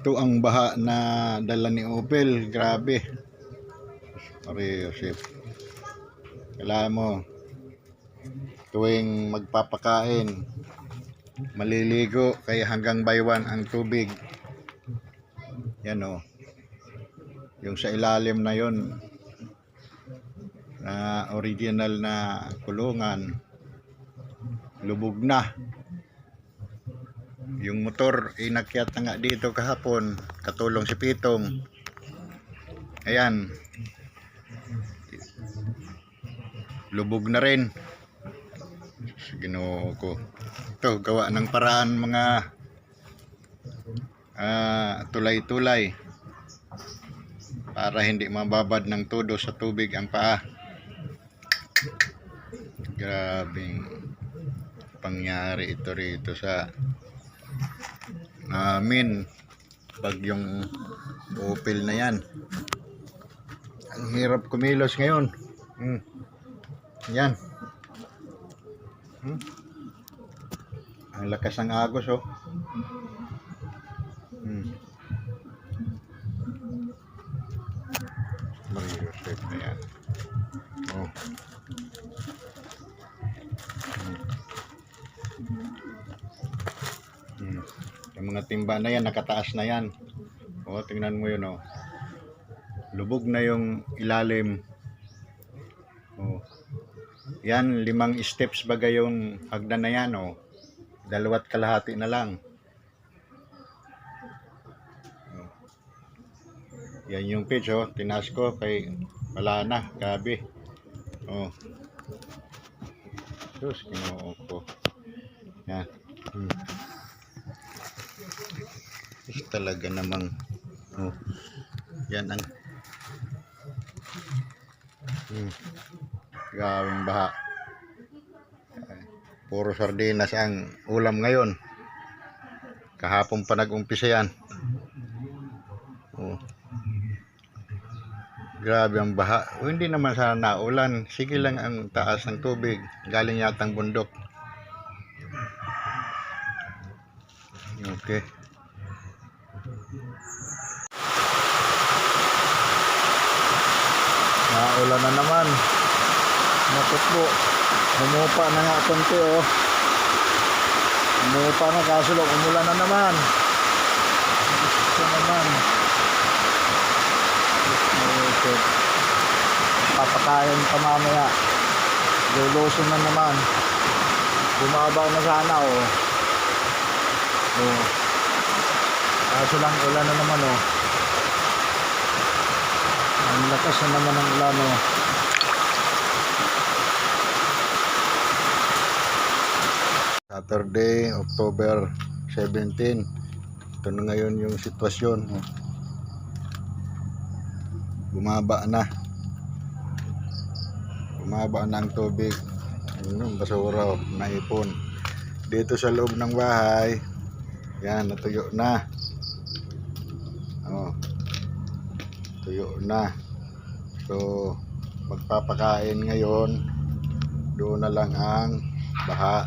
Ito ang baha na dala ni Opel. Grabe. Joseph. Kailangan mo tuwing magpapakain, maliligo, kaya hanggang baywan ang tubig. Yan o. Yung sa ilalim na yon na original na kulungan, lubog na. Yung motor inakyat na nga dito kahapon, katulong si Pitong. Ayan, lubog na rin. Ginoo ko. Ito, gawa ng paraan mga tulay-tulay para hindi mababad ng todo sa tubig ang paa. Grabing pangyari ito rito sa amin, bagyong Opel na yan. Ang hirap kumilos ngayon. Yan. Ang lakas ng agos, oh. Maria Joseph na yan. Oh. Yung mga timba na yan, nakataas na yan. Oh, tingnan mo yun, oh. Lubog na yung ilalim. Oh. Yan, 5 steps bagay yung hagdan na yan, oh. 2.5 na lang. Oh. Yan yung pitch, oh. Tinaas ko kay wala na, gabi. Oh. Sus, Ginoo ko. Yan. Talaga namang yan ang gawing baha. Puro sardinas ang ulam ngayon. Kahapon pa nag-umpisa yan. Grabe ang baha. Hindi naman sana naulan. Sige lang ang taas ng tubig. Galing yatang bundok. Okay. Naulan na naman. Matutlo. Humupa na nga konti, oh. Humupa na, kaso lang umulan na naman. Ito naman. Okay. Papakain pa mamaya. Lulusin na naman. Bumaba na sana, oh. Oh. Kaso lang ulan na naman, oh. Ang lakas na naman ng ulan, oh. Saturday, October 17. Ito na ngayon yung sitwasyon, oh. Bumaba na ang tubig. Yung basura, oh, naipon dito sa loob ng bahay. Yan, natuyo na. Oh, tuyo na. So magpapakain ngayon, doon na lang ang baha.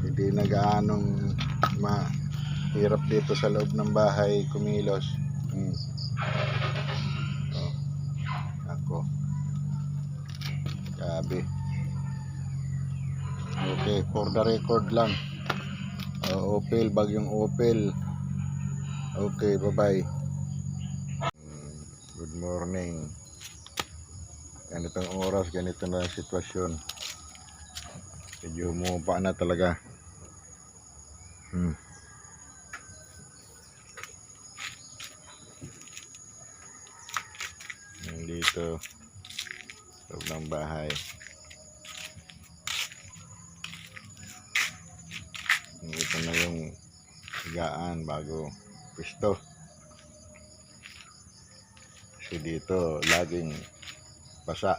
Hindi na gaanong mahirap dito sa loob ng bahay kumilos. Oh, ako. Grabe. Okay, for the record lang. Opel, bagyong Opel. Okay, bye-bye. Good morning. Ganitong oras, ganito na ang sitwasyon. Medyo umuupa na talaga. Dito loob ng bahay. Ito na yung higaan bago pwesto. Kasi dito laging basa,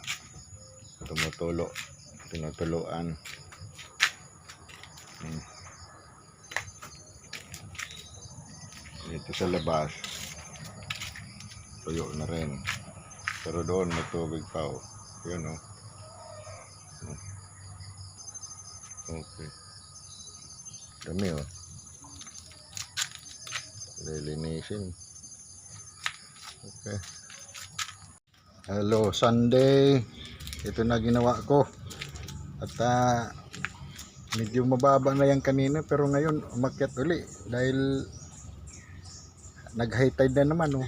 tinutuluan. Dito sa labas tuyo na rin, pero doon may tubig pa, oh. Yun, oh. Okay, dami, oh. lilinisin. Okay. Hello, Sunday. Ito na ginawa ko. At medyo mababa na yan kanina, pero ngayon umakyat uli dahil nag high tide na naman, oh.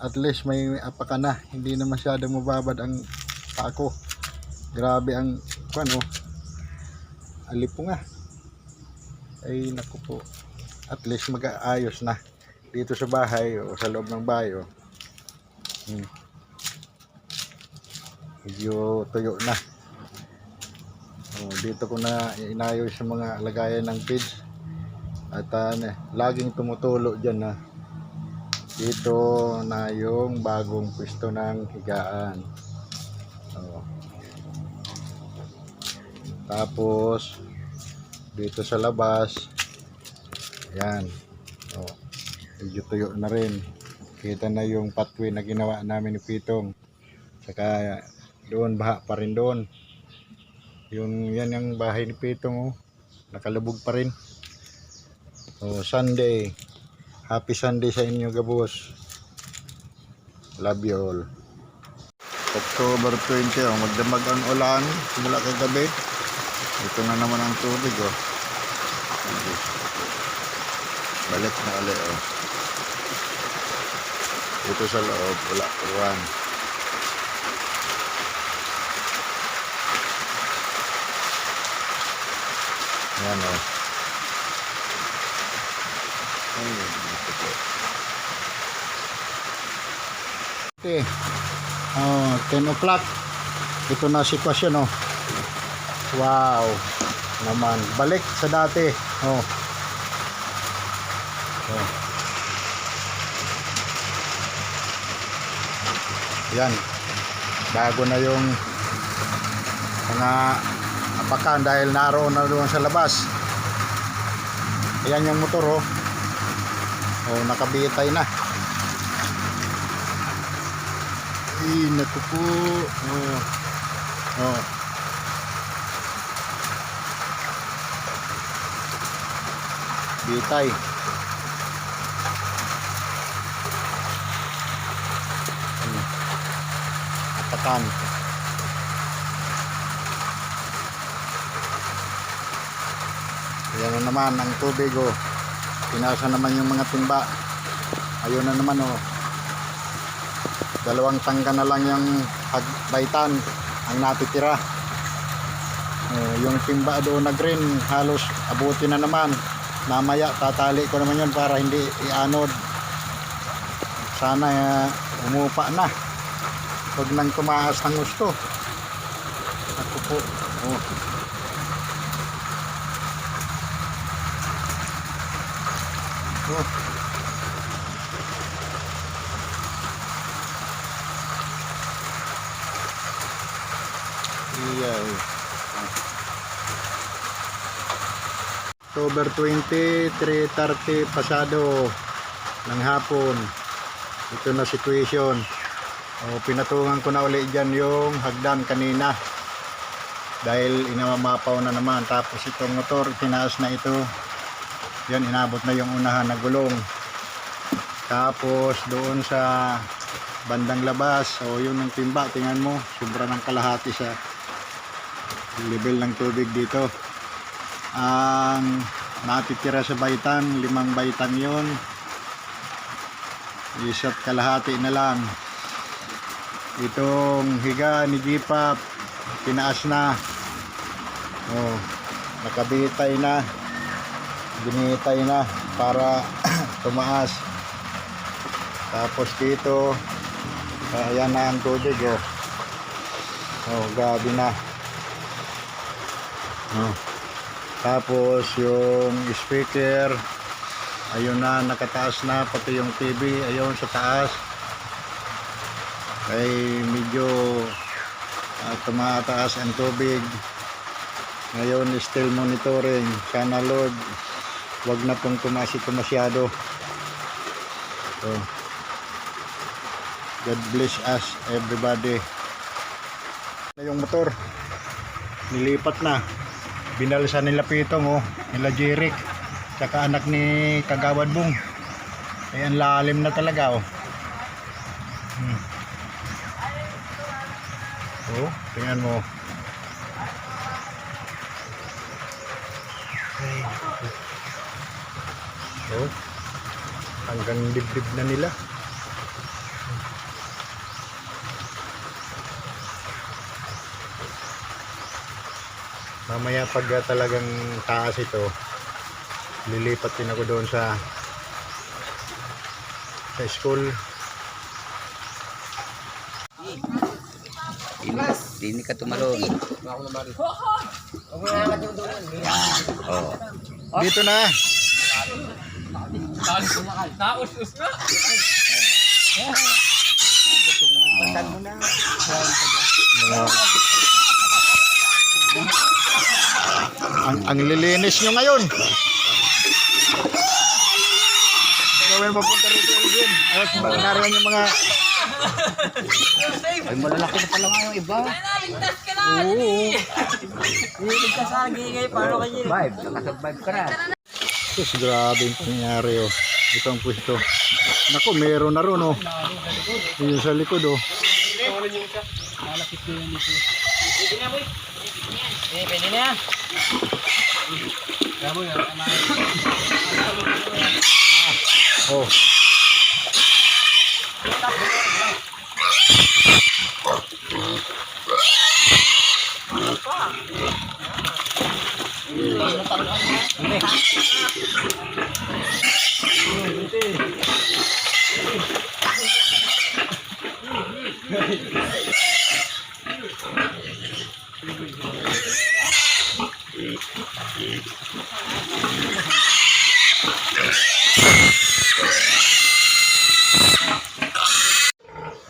At least may apaka na, hindi na masyadong mababad ang pako. Grabe ang ano, alipunga. Ay naku po, at least mag-aayos na dito sa bahay o sa loob ng bahay, oh. Medyo tuyo na. Dito ko na inayos yung mga lagayan ng feeds. At laging tumutulo dyan na dito na yung bagong pwesto ng higaan. Tapos dito sa labas, yan, medyo tuyo na rin. Kita na yung pathway na ginawa namin ni Pitong. Saka doon baha pa rin doon. Yan yung bahay ni Pitong, nakalubog pa rin. Sunday, happy Sunday sa inyo, gabos. Love you all. October 20, magdamag ang ulan simula kagabi. Ito na naman ang tubig, balik na ulit, dito sa loob wala uwan. Yan, okay. 10 o'clock. Ito na sitwasyon, wow naman, balik sa dati. Yan, bago na yung mga apakan dahil naroon na doon sa labas. Ayan yung motor, nakabitay na. Naku po. Bitay. Apakan. Ayan na naman ang tubig, pinasa naman yung mga timba. Ayun na naman, dalawang tangga na lang yung baitan ang natitira. Yung timba doon na green halos abuti na naman. Mamaya tatali ko naman yun para hindi ianod. Sana umupa na, huwag nang tumaas ng gusto. Ako po, October 20, 3:30 pasado ng hapon. Ito na situation. Pinatungan ko na uli dyan yung hagdan kanina dahil inamamapaw na naman. Tapos itong motor, tinaas na ito. Yan, inabot na yung unahan na gulong. Tapos doon sa bandang labas, yun ang timba, tingnan mo, sobra ng kalahati sa level ng tubig dito. Ang natitira sa baitan, 5 baitan yun, isa't kalahati na lang. Itong higa ni Gipap, tinaas na, nakabitay na, binitay na para tumaas. Tapos dito, ayan na ang tubig, gabi na. Tapos yung speaker, ayun na, nakataas na, pati yung TV ayun sa taas ay medyo tumataas ang tubig. Ngayon still monitoring, sana Lord wag na pong tumaas ito masyado. God bless us everybody. Yung motor nilipat na, binalsa nila Pitong, nila Jeric, tsaka anak ni Kagawad Bong. Ay, ang lalim na talaga, oh. Oh, tingnan mo. Oh, hanggang dibdib na nila. Mamaya pag talagang taas ito, lilipat din ako doon sa school. Dini ka tumalon. Oh. Dito na. Ang lilinis nyo ngayon. Gawin papunta rito yun. At nariyan yung mga... Ay, malalaki na pala nga yung iba. Oo. Ligtas sa gigay, paano kayo? Survive, nakasurvive ka na. Sus, grabe yung nangyari, oh. Ito ang pwesto. Naku, meron na ron, oh. Yung sa likod, oh. Pwede na yan. Oh.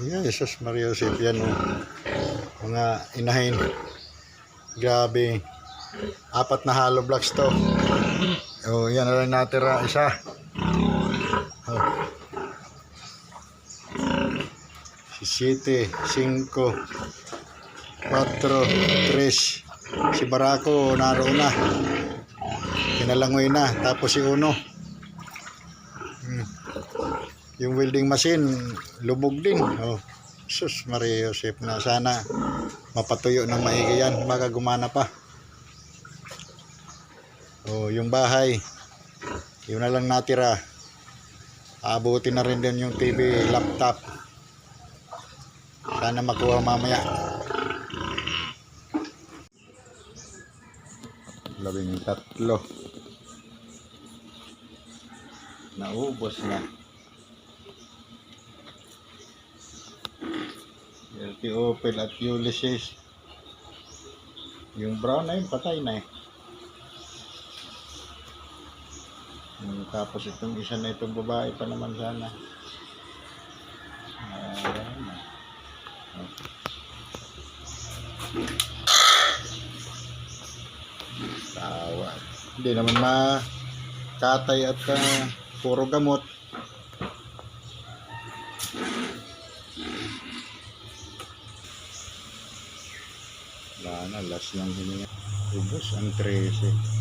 Yeah, Jesus Maria Joseph, yan, oh. Mga inahin. Grabe. 4 na hollow blocks to. Oh, yan na lang natira, isa. Oh. 7, 5, 4, 3. Si Barako naroon na. Kinalangoy na. Tapos si Uno. Yung welding machine, lubog din. Oh, sus Maria Joseph, na sana mapatuyo ng maigi yan. Baka gumana pa. Oh, yung bahay, yun na lang natira. Aabutin na rin din yung TV, laptop. Sana makuha mamaya. 13. Naubos na. LT Opel at Ulysses. Yung brown na yun, patay na eh. Tapos itong isa na itong babae pa naman sana. Tawa. Hindi naman makatay at puro gamot. Wala na, last lang hininga. Ubus ang 13.